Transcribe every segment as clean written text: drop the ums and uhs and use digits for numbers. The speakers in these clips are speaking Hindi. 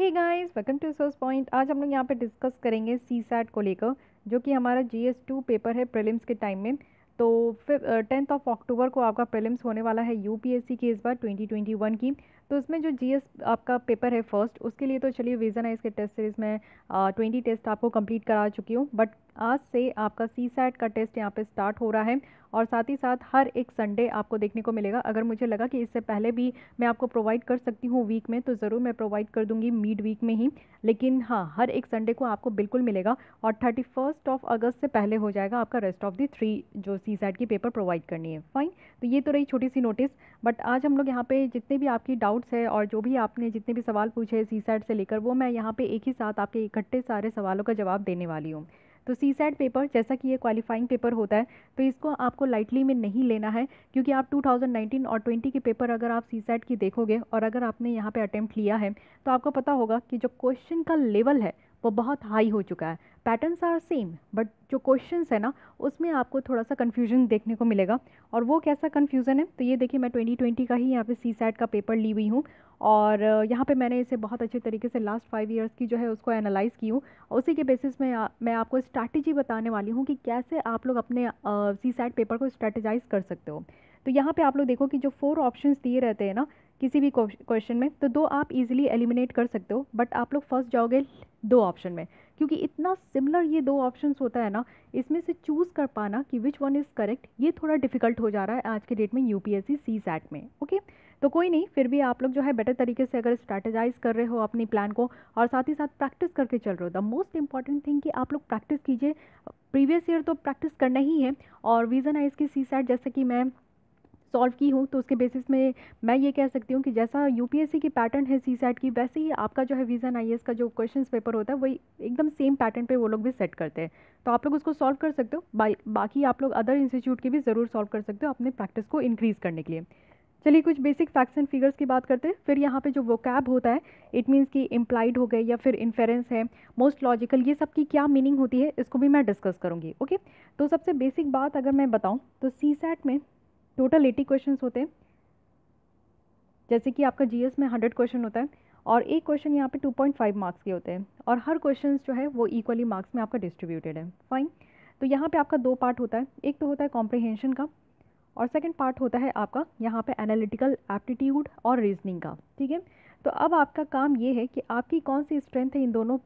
Hey guys, welcome to Source Point. आज हम लोग यहाँ पे डिस्कस करेंगे सी सैट को लेकर, जो कि हमारा GS2 पेपर है प्रीलिम्स के टाइम में। तो फिर 10 अक्टूबर को आपका प्रीलिम्स होने वाला है यूपीएससी की, इस बार 2021 की। तो उसमें जो जीएस आपका पेपर है फर्स्ट, उसके लिए तो चलिए विजन है, इसके टेस्ट सीरीज में 20 टेस्ट आपको कंप्लीट करा चुकी हूँ। बट आज से आपका सी सैट का टेस्ट यहाँ पे स्टार्ट हो रहा है, और साथ ही साथ हर एक संडे आपको देखने को मिलेगा। अगर मुझे लगा कि इससे पहले भी मैं आपको प्रोवाइड कर सकती हूँ वीक में, तो ज़रूर मैं प्रोवाइड कर दूंगी मिड वीक में ही। लेकिन हाँ, हर एक संडे को आपको बिल्कुल मिलेगा, और 31 अगस्त से पहले हो जाएगा आपका रेस्ट ऑफ दी 3 जो सी सैट की पेपर प्रोवाइड करनी है। फाइन, तो ये तो रही छोटी सी नोटिस। बट आज हम लोग यहाँ पे जितने भी आपकी डाउट्स है और जो भी आपने जितने भी सवाल पूछे सी सैट से लेकर, वो मैं यहाँ पे एक ही साथ आपके इकट्ठे सारे सवालों का जवाब देने वाली हूँ। तो सी सैट पेपर, जैसा कि ये क्वालिफाइंग पेपर होता है, तो इसको आपको लाइटली में नहीं लेना है। क्योंकि आप 2019 और 20 के पेपर अगर आप सी सैट की देखोगे, और अगर आपने यहाँ पे अटेम्प्ट लिया है, तो आपको पता होगा कि जो क्वेश्चन का लेवल है वो बहुत हाई हो चुका है। पैटर्न्स आर सेम, बट जो क्वेश्चंस है ना, उसमें आपको थोड़ा सा कन्फ्यूजन देखने को मिलेगा। और वो कैसा कन्फ्यूज़न है, तो ये देखिए, मैं 2020 का ही यहाँ पे सी सैट का पेपर ली हुई हूँ। और यहाँ पे मैंने इसे बहुत अच्छे तरीके से लास्ट 5 ईयर्स की जो है उसको एनालाइज़ की हूँ। उसी के बेसिस में मैं आपको स्ट्रैटेजी बताने वाली हूँ कि कैसे आप लोग अपने सी सैट पेपर को स्ट्रैटेजाइज कर सकते हो। तो यहाँ पे आप लोग देखो कि जो 4 ऑप्शंस दिए रहते हैं ना किसी भी क्वेश्चन में, तो 2 आप इजीली एलिमिनेट कर सकते हो, बट आप लोग फंस जाओगे 2 ऑप्शन में। क्योंकि इतना सिमिलर ये 2 ऑप्शंस होता है ना, इसमें से चूज़ कर पाना कि विच वन इज़ करेक्ट, ये थोड़ा डिफिकल्ट हो जा रहा है आज के डेट में यूपीएससी सी सैट में। ओके, तो कोई नहीं, फिर भी आप लोग जो है बेटर तरीके से अगर स्ट्रैटेजाइज कर रहे हो अपनी प्लान को, और साथ ही साथ प्रैक्टिस करके चल रहे हो, द मोस्ट इंपॉर्टेंट थिंग कि आप लोग प्रैक्टिस कीजिए। प्रीवियस ईयर तो प्रैक्टिस करना ही है। और विजन है इसकी सी सैट, जैसे कि मैं सॉल्व की हूँ, तो उसके बेसिस में मैं ये कह सकती हूँ कि जैसा यूपीएससी की पैटर्न है सी सैट की, वैसे ही आपका जो है विजन आईएएस का जो क्वेश्चंस पेपर होता है, वही एकदम सेम पैटर्न पे वो लोग भी सेट करते हैं। तो आप लोग उसको सॉल्व कर सकते हो। बाकी आप लोग अदर इंस्टीट्यूट की भी ज़रूर सॉल्व कर सकते हो अपने प्रैक्टिस को इंक्रीज़ करने के लिए। चलिए कुछ बेसिक फैक्ट्स एंड फिगर्स की बात करते हैं। फिर यहाँ पे जो वोकैब होता है, इट मीन्स कि इम्प्लाइड हो गए या फिर इन्फेरेंस है, मोस्ट लॉजिकल, ये सब की क्या मीनिंग होती है, इसको भी मैं डिस्कस करूँगी। ओके, तो सबसे बेसिक बात अगर मैं बताऊँ, तो सी सैट में टोटल 80 क्वेश्चन होते हैं। जैसे कि आपका जीएस में 100 क्वेश्चन होता है, और एक क्वेश्चन यहाँ पे 2.5 मार्क्स के होते हैं, और हर क्वेश्चन जो है वो इक्वली मार्क्स में आपका डिस्ट्रीब्यूटेड है। फाइन, तो यहाँ पे आपका 2 पार्ट होता है। एक तो होता है कॉम्प्रिहेंशन का, और सेकंड पार्ट होता है आपका यहाँ पे एनालिटिकल एप्टीट्यूड और रीजनिंग का। ठीक है, तो अब आपका काम ये है कि आपकी कौन सी स्ट्रेंथ है इन दोनों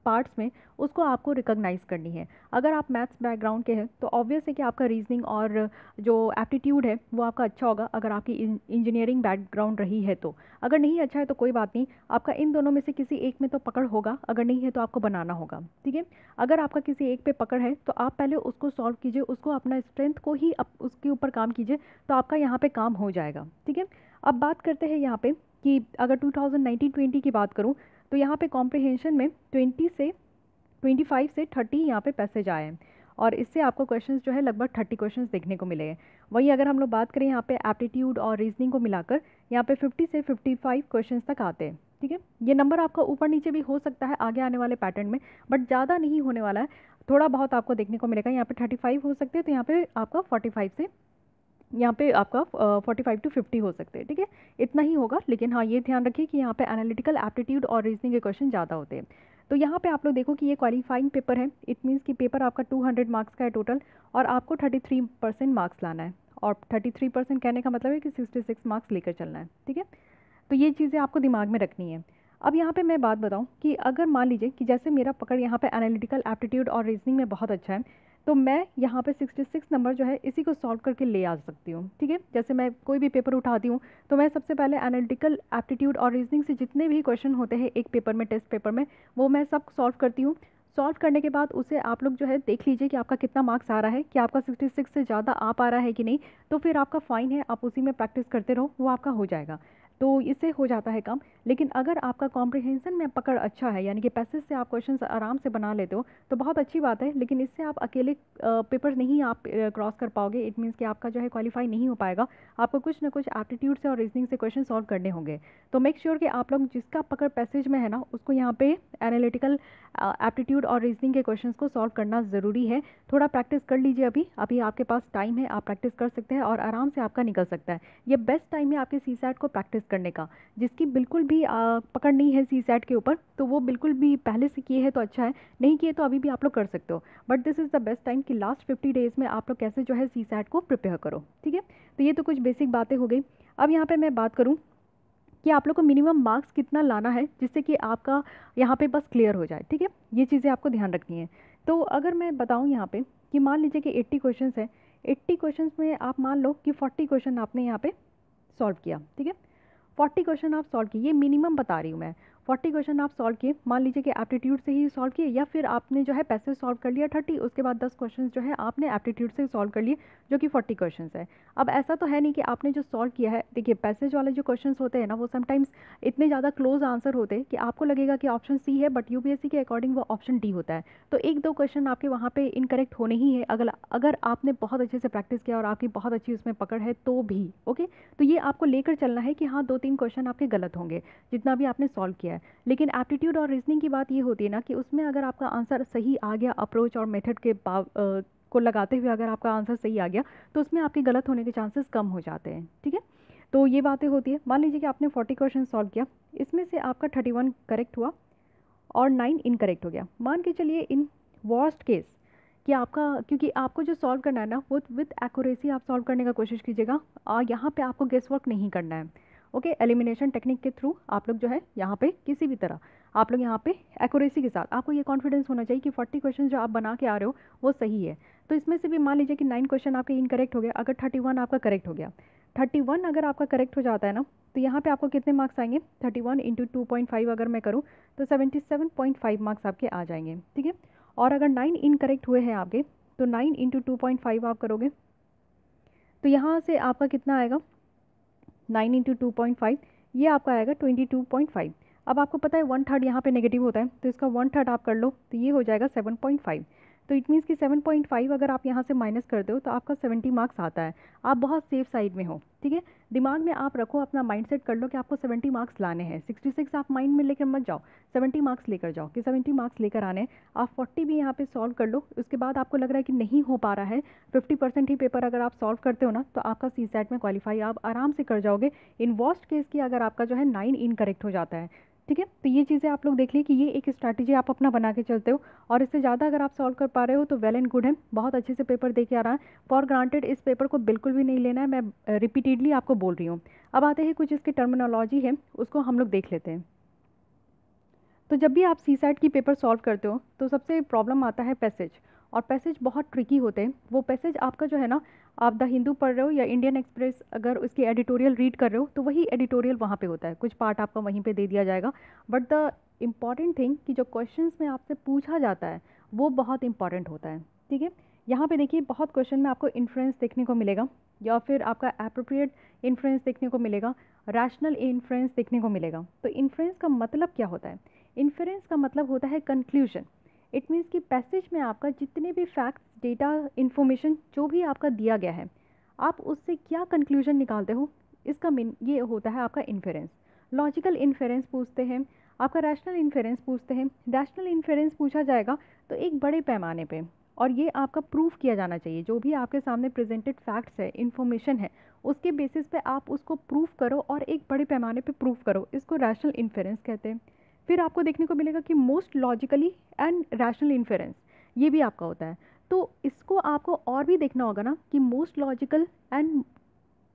पार्ट्स में, उसको आपको रिकॉग्नाइज करनी है। अगर आप मैथ्स बैकग्राउंड के हैं, तो ऑब्वियस है कि आपका रीजनिंग और जो एप्टीट्यूड है वो आपका अच्छा होगा, अगर आपकी इंजीनियरिंग बैकग्राउंड रही है तो। अगर नहीं अच्छा है तो कोई बात नहीं, आपका इन दोनों में से किसी एक में तो पकड़ होगा, अगर नहीं है तो आपको बनाना होगा। ठीक है, अगर आपका किसी एक पे पकड़ है, तो आप पहले उसको सॉल्व कीजिए, उसको अपना स्ट्रेंथ को ही उसके ऊपर काम कीजिए, तो आपका यहाँ पे काम हो जाएगा। ठीक है, अब बात करते हैं यहाँ पे कि अगर 2019-20 की बात करूँ, तो यहाँ पे कॉम्प्रिहेंशन में 25 से 30 यहाँ पे पैसेज आए हैं, और इससे आपको क्वेश्चंस जो है लगभग 30 क्वेश्चंस देखने को मिले हैं। वहीं अगर हम लोग बात करें यहाँ पे एप्टीट्यूड और रीजनिंग को मिलाकर, यहाँ पे 50 से 55 क्वेश्चंस तक आते हैं। ठीक है, ये नंबर आपका ऊपर नीचे भी हो सकता है आगे आने वाले पैटर्न में, बट ज़्यादा नहीं होने वाला है, थोड़ा बहुत आपको देखने को मिलेगा। यहाँ पे 35 हो सकते हैं, तो यहाँ पे आपका 45 से यहाँ पे आपका 45 to 50 हो सकते हैं। ठीक है, इतना ही होगा, लेकिन हाँ ये ध्यान रखिए कि यहाँ पे एनालिटिकल एप्टीट्यूड और रीजनिंग के क्वेश्चन ज़्यादा होते हैं। तो यहाँ पे आप लोग देखो कि ये क्वालिफाइंग पेपर है, इट मीन्स कि पेपर आपका 200 मार्क्स का है टोटल, और आपको 33% मार्क्स लाना है। और 33% कहने का मतलब है कि 66 मार्क्स लेकर चलना है। ठीक है, तो ये चीज़ें आपको दिमाग में रखनी है। अब यहाँ पे मैं बात बताऊँ कि अगर मान लीजिए कि जैसे मेरा पकड़ यहाँ पे एनालिटिकल एप्टीट्यूड और रीजनिंग में बहुत अच्छा है, तो मैं यहाँ पे 66 नंबर जो है इसी को सॉल्व करके ले आ सकती हूँ। ठीक है, जैसे मैं कोई भी पेपर उठाती हूँ, तो मैं सबसे पहले एनालिटिकल एप्टीट्यूड और रीजनिंग से जितने भी क्वेश्चन होते हैं एक पेपर में, टेस्ट पेपर में, वो मैं सब सॉल्व करती हूँ। सॉल्व करने के बाद उसे आप लोग जो है देख लीजिए कि आपका कितना मार्क्स आ रहा है, कि आपका 66 से ज़्यादा आ पा रहा है कि नहीं। तो फिर आपका फ़ाइन है, आप उसी में प्रैक्टिस करते रहो, वो आपका हो जाएगा। तो इससे हो जाता है काम। लेकिन अगर आपका कॉम्प्रिहेंशन में पकड़ अच्छा है, यानी कि पैसेज से आप क्वेश्चंस आराम से बना लेते हो, तो बहुत अच्छी बात है। लेकिन इससे आप अकेले पेपर नहीं आप क्रॉस कर पाओगे, इट मीन्स कि आपका जो है क्वालिफाई नहीं हो पाएगा। आपको कुछ ना कुछ एप्टीट्यूड से और रीजनिंग से क्वेश्चन सॉल्व करने होंगे। तो मेक श्योर कि आप लोग जिसका पकड़ पैसेज में है ना, उसको यहाँ पे एनालिटिकल एप्टीट्यूड और रीजनिंग के क्वेश्चंस को सॉल्व करना ज़रूरी है। थोड़ा प्रैक्टिस कर लीजिए, अभी अभी आपके पास टाइम है, आप प्रैक्टिस कर सकते हैं और आराम से आपका निकल सकता है। ये बेस्ट टाइम है आपके सी सैट को प्रैक्टिस करने का, जिसकी बिल्कुल भी पकड़ नहीं है सीसैट के ऊपर, तो वो बिल्कुल भी पहले से किए है तो अच्छा है, नहीं किए तो अभी भी आप लोग कर सकते हो। But this is the best time कि लास्ट 50 डेज़ में आप लोग कैसे जो है सीसैट को प्रिपेयर करो, ठीक है। तो ये तो कुछ बेसिक बातें हो गई। अब यहाँ पे मैं बात करूँ कि आप लोग को मिनिमम मार्क्स कितना लाना है जिससे कि आपका यहाँ पे बस क्लियर हो जाए, ठीक है। ये चीज़ें आपको ध्यान रखनी है। तो अगर मैं बताऊँ यहाँ पे कि मान लीजिए कि 80 क्वेश्चंस है, 80 क्वेश्चंस में आप मान लो कि 40 क्वेश्चन आपने यहाँ पे सॉल्व किया, ठीक है। 40 क्वेश्चन आप सॉल्व किए, ये मिनिमम बता रही हूँ मैं। 40 क्वेश्चन आप सॉल्व किए, मान लीजिए कि एप्टीट्यूड से ही सॉल्व किए, या फिर आपने जो है पैसेज सॉल्व कर लिया 30, उसके बाद 10 क्वेश्चन जो है आपने एप्टीट्यूड से सॉल्व कर लिए, जो कि 40 क्वेश्चन है। अब ऐसा तो है नहीं कि आपने जो सॉल्व किया है, देखिए पैसेज वाले जो क्वेश्चन होते हैं ना, वो समटाइम्स इतने ज़्यादा क्लोज आंसर होते हैं कि आपको लगेगा कि ऑप्शन सी है, बट यूपीएससी के अकॉर्डिंग वो ऑप्शन डी होता है। तो एक दो क्वेश्चन आपके वहाँ पे इनकरेक्ट होने ही है, अगर आपने बहुत अच्छे से प्रैक्टिस किया और आपकी बहुत अच्छी उसमें पकड़ है तो भी, ओके। तो ये आपको लेकर चलना है कि हाँ 2-3 क्वेश्चन आपके गलत होंगे जितना भी आपने सॉल्व किया है। लेकिन एप्टीट्यूड और रीजनिंग की बात ये होती है ना कि उसमें अगर आपका आंसर सही आ गया, अप्रोच और मेथड के को लगाते हुए अगर आपका आंसर सही आ गया, तो उसमें आपके गलत होने के चांसेस कम हो जाते हैं, ठीक है। तो ये बातें होती है। मान लीजिए कि आपने 40 क्वेश्चन सॉल्व किया, इसमें से आपका 31 करेक्ट हुआ और 9 इनकरेक्ट हो गया। मान के चलिए इन वर्स्ट केस कि आपका, क्योंकि आपको जो सॉल्व करना है ना वो विथ एक्यूरेसी आप सॉल्व करने का कोशिश कीजिएगा, और यहाँ पे आपको गेस वर्क नहीं करना है, ओके। एलिमिनेशन टेक्निक के थ्रू आप लोग जो है यहाँ पे किसी भी तरह आप लोग यहाँ पे एक्यूरेसी के साथ, आपको ये कॉन्फिडेंस होना चाहिए कि 40 क्वेश्चन जो आप बना के आ रहे हो वो सही है। तो इसमें से भी मान लीजिए कि 9 क्वेश्चन आपके इनकरेक्ट हो गया, अगर 31 आपका करेक्ट हो गया, 31 अगर आपका करेक्ट हो जाता है ना, तो यहाँ पे आपको कितने मार्क्स आएंगे, 31 इंटू 2.5 अगर मैं करूँ तो 77.5 मार्क्स आपके आ जाएंगे, ठीक है। और अगर 9 इनकरेक्ट हुए हैं आपके, तो 9 इंटू 2.5 आप करोगे तो यहाँ से आपका कितना आएगा, 9 इंटू 2.5, ये आपका आएगा 22.5। अब आपको पता है 1/3 यहाँ पे नेगेटिव होता है, तो इसका 1/3 आप कर लो तो ये हो जाएगा 7.5। तो इट मीन्स कि 7.5 अगर आप यहाँ से माइनस करते हो तो आपका 70 मार्क्स आता है। आप बहुत सेफ साइड में हो, ठीक है। दिमाग में आप रखो, अपना माइंडसेट कर लो कि आपको 70 मार्क्स लाने हैं। 66 आप माइंड में लेकर मत जाओ, 70 मार्क्स लेकर जाओ कि 70 मार्क्स लेकर आने हैं। आप 40 भी यहाँ पे सॉल्व कर लो, उसके बाद आपको लग रहा है कि नहीं हो पा रहा है, 50% ही पेपर अगर आप सॉल्व करते हो ना, तो आपका सीसैट में क्वालिफाई आप आराम से कर जाओगे। इन वर्स्ट केस की अगर आपका जो है 9 इनकरेक्ट हो जाता है, ठीक है। तो ये चीज़ें आप लोग देख लीजिए कि ये एक स्ट्रैटेजी आप अपना बना के चलते हो, और इससे ज़्यादा अगर आप सॉल्व कर पा रहे हो तो वेल एंड गुड है, बहुत अच्छे से पेपर दे के आ रहा है। फॉर ग्रांटेड इस पेपर को बिल्कुल भी नहीं लेना है, मैं रिपीटेडली आपको बोल रही हूँ। अब आते हैं कुछ इसकी टर्मिनोलॉजी है, उसको हम लोग देख लेते हैं। तो जब भी आप सीसैट की पेपर सॉल्व करते हो तो सबसे प्रॉब्लम आता है पैसेज, और पैसेज बहुत ट्रिकी होते हैं। वो पैसेज आपका जो है ना, आप द हिंदू पढ़ रहे हो या इंडियन एक्सप्रेस अगर उसकी एडिटोरियल रीड कर रहे हो तो वही एडिटोरियल वहाँ पे होता है, कुछ पार्ट आपका वहीं पे दे दिया जाएगा। बट द इम्पॉर्टेंट थिंग कि जो क्वेश्चंस में आपसे पूछा जाता है वो बहुत इंपॉर्टेंट होता है, ठीक है। यहाँ पे देखिए बहुत क्वेश्चन में आपको इन्फ्रेंस देखने को मिलेगा, या फिर आपका एप्रोप्रिएट इन्फ्रेंस देखने को मिलेगा, रैशनल इन्फ्रेंस देखने को मिलेगा। तो इन्फ्रेंस का मतलब क्या होता है, इन्फ्रेंस का मतलब होता है कंक्लूजन। इट मीन्स कि पैसेज में आपका जितने भी फैक्ट्स, डेटा, इन्फॉर्मेशन जो भी आपका दिया गया है, आप उससे क्या कंक्लूजन निकालते हो, इसका मीन ये होता है आपका इन्फेरेंस। लॉजिकल इन्फेरेंस पूछते हैं, आपका रैशनल इन्फेरेंस पूछते हैं। रैशनल इन्फेरेंस पूछा जाएगा तो एक बड़े पैमाने पे, और ये आपका प्रूफ किया जाना चाहिए। जो भी आपके सामने प्रेजेंटेड फैक्ट्स है, इन्फॉर्मेशन है, उसके बेसिस पे आप उसको प्रूफ करो और एक बड़े पैमाने पे प्रूफ करो, इसको रैशनल इन्फेरेंस कहते हैं। फिर आपको देखने को मिलेगा कि most logically and rational inference, ये भी आपका होता है। तो इसको आपको और भी देखना होगा ना कि most logical and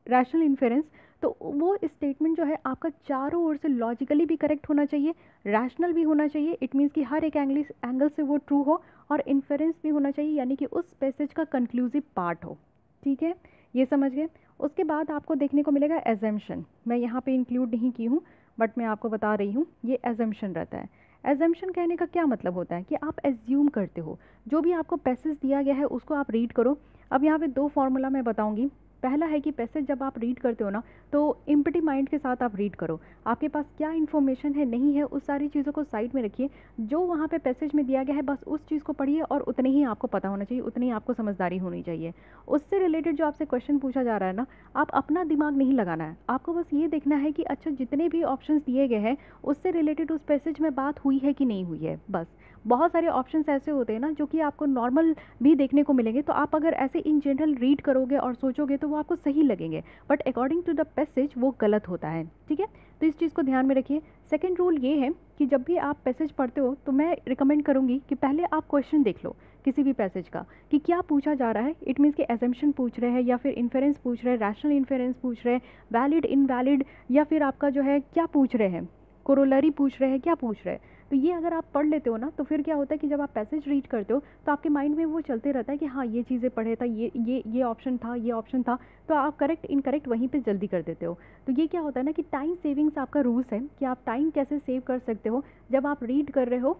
rational inference, तो वो स्टेटमेंट जो है आपका चारों ओर से लॉजिकली भी करेक्ट होना चाहिए, रैशनल भी होना चाहिए। इट मीन्स कि हर एक एंगल से वो ट्रू हो, और इन्फेरेंस भी होना चाहिए, यानी कि उस पैसेज का कंक्लूसिव पार्ट हो, ठीक है। ये समझ गए। उसके बाद आपको देखने को मिलेगा एजम्पशन। मैं यहाँ पे इंक्लूड नहीं की हूँ, बट मैं आपको बता रही हूँ, ये एजम्पशन रहता है। एजम्पशन कहने का क्या मतलब होता है कि आप एज्यूम करते हो, जो भी आपको पैसेज दिया गया है उसको आप रीड करो। अब यहाँ पे दो फॉर्मूला मैं बताऊँगी। पहला है कि पैसेज जब आप रीड करते हो ना, तो एम्प्टी माइंड के साथ आप रीड करो। आपके पास क्या इन्फॉर्मेशन है, नहीं है, उस सारी चीज़ों को साइड में रखिए। जो वहाँ पे पैसेज में दिया गया है बस उस चीज़ को पढ़िए, और उतने ही आपको पता होना चाहिए, उतनी आपको समझदारी होनी चाहिए। उससे रिलेटेड जो आपसे क्वेश्चन पूछा जा रहा है ना, आप अपना दिमाग नहीं लगाना है, आपको बस ये देखना है कि अच्छा जितने भी ऑप्शंस दिए गए हैं उससे रिलेटेड उस पैसेज में बात हुई है कि नहीं हुई है, बस। बहुत सारे ऑप्शंस ऐसे होते हैं ना जो कि आपको नॉर्मल भी देखने को मिलेंगे, तो आप अगर ऐसे इन जनरल रीड करोगे और सोचोगे तो वो वो आपको सही लगेंगे, but according to the passage वो गलत होता है, ठीक है। तो इस चीज़ को ध्यान में रखिए। सेकंड रूल ये है कि जब भी आप पैसेज पढ़ते हो तो मैं रिकमेंड करूँगी कि पहले आप क्वेश्चन देख लो किसी भी पैसेज का कि क्या पूछा जा रहा है। इट मीन्स कि एजम्पशन पूछ रहे हैं या फिर इन्फेरेंस पूछ रहे हैं, रैशनल इन्फेरेंस पूछ रहे हैं, वैलिड इनवैलिड, या फिर आपका जो है क्या पूछ रहे हैं, कोरोलरी पूछ रहे हैं, क्या पूछ रहे हैं। तो ये अगर आप पढ़ लेते हो ना तो फिर क्या होता है कि जब आप पैसेज रीड करते हो तो आपके माइंड में वो चलते रहता है कि हाँ ये चीज़ें पढ़े था, ये ऑप्शन था, ये ऑप्शन था, तो आप करेक्ट इनकरेक्ट वहीं पे जल्दी कर देते हो। तो ये क्या होता है ना कि टाइम सेविंग्स आपका रूल्स है कि आप टाइम कैसे सेव कर सकते हो जब आप रीड कर रहे हो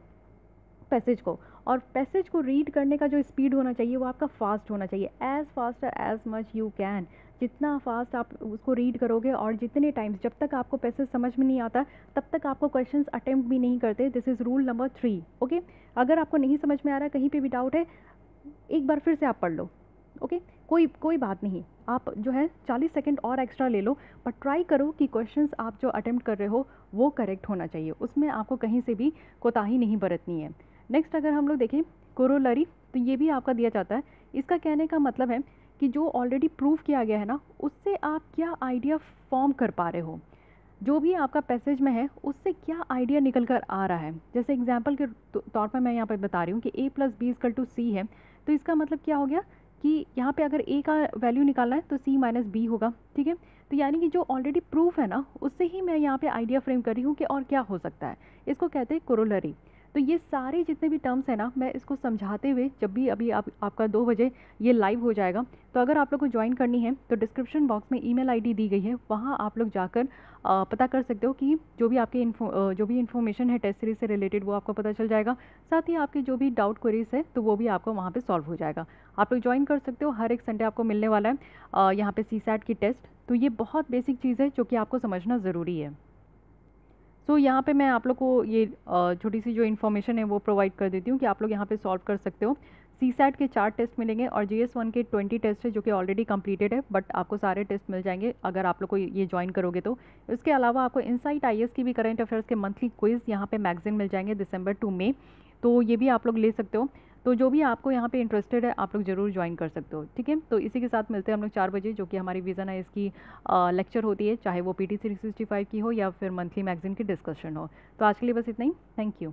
पैसेज को। और पैसेज को रीड करने का जो स्पीड होना चाहिए वो आपका फास्ट होना चाहिए, as fast as much you can. जितना फास्ट आप उसको रीड करोगे और जितने टाइम्स, जब तक आपको पैसेज समझ में नहीं आता तब तक आपको क्वेश्चंस अटेम्प्ट भी नहीं करते। This is rule number 3, okay. अगर आपको नहीं समझ में आ रहा है, कहीं पे भी डाउट है, एक बार फिर से आप पढ़ लो, ओके। कोई बात नहीं, आप जो है 40 सेकंड और एक्स्ट्रा ले लो, पर ट्राई करो कि क्वेश्चंस आप जो अटेम्प्ट कर रहे हो वो करेक्ट होना चाहिए, उसमें आपको कहीं से भी कोताही नहीं बरतनी है। नेक्स्ट अगर हम लोग देखें कोरोलरी, तो ये भी आपका दिया जाता है। इसका कहने का मतलब है कि जो ऑलरेडी प्रूव किया गया है ना, उससे आप क्या आइडिया फॉर्म कर पा रहे हो, जो भी आपका पैसेज में है उससे क्या आइडिया निकल कर आ रहा है। जैसे एग्जांपल के तौर पर मैं यहाँ पर बता रही हूँ कि a + b = c है, तो इसका मतलब क्या हो गया कि यहाँ पे अगर a का वैल्यू निकालना है तो c - b होगा, ठीक है। तो यानी कि जो ऑलरेडी प्रूफ है ना उससे ही मैं यहाँ पे आइडिया फ्रेम कर रही हूँ कि और क्या हो सकता है, इसको कहते हैं कोरोलरी। तो ये सारे जितने भी टर्म्स हैं ना, मैं इसको समझाते हुए जब भी अभी आपका 2 बजे ये लाइव हो जाएगा, तो अगर आप लोग को ज्वाइन करनी है तो डिस्क्रिप्शन बॉक्स में ईमेल आईडी दी गई है, वहाँ आप लोग जाकर पता कर सकते हो कि जो भी आपके जो भी इन्फॉर्मेशन है टेस्ट सीरीज से रिलेटेड वो आपको पता चल जाएगा। साथ ही आपके जो भी डाउट क्वेरीज है तो वो भी आपको वहाँ पे सॉल्व हो जाएगा। आप लोग ज्वाइन कर सकते हो। हर एक संडे आपको मिलने वाला है यहाँ पे CSAT की टेस्ट। तो ये बहुत बेसिक चीज़ है जो कि आपको समझना ज़रूरी है। सो यहाँ पे मैं आप लोग को ये छोटी सी जो इन्फॉर्मेशन है वो प्रोवाइड कर देती हूँ कि आप लोग यहाँ पे सॉल्व कर सकते हो। CSAT के 4 टेस्ट मिलेंगे और GS1 के 20 टेस्ट है जो कि ऑलरेडी कंप्लीटेड है, बट आपको सारे टेस्ट मिल जाएंगे अगर आप लोग को ये ज्वाइन करोगे तो। इसके अलावा आपको इनसाइट IAS की भी करंट अफेयर्स के मंथली क्विज़ यहाँ पे मैगजीन मिल जाएंगे दिसंबर टू मई, तो ये भी आप लोग ले सकते हो। तो जो भी आपको यहाँ पे इंटरेस्टेड है आप लोग ज़रूर ज्वाइन कर सकते हो, ठीक है। तो इसी के साथ मिलते हैं हम लोग 4 बजे, जो कि हमारी विज़न है इसकी लेक्चर होती है, चाहे वो PT 365 की हो या फिर मंथली मैगजीन की डिस्कशन हो। तो आज के लिए बस इतना ही, थैंक यू।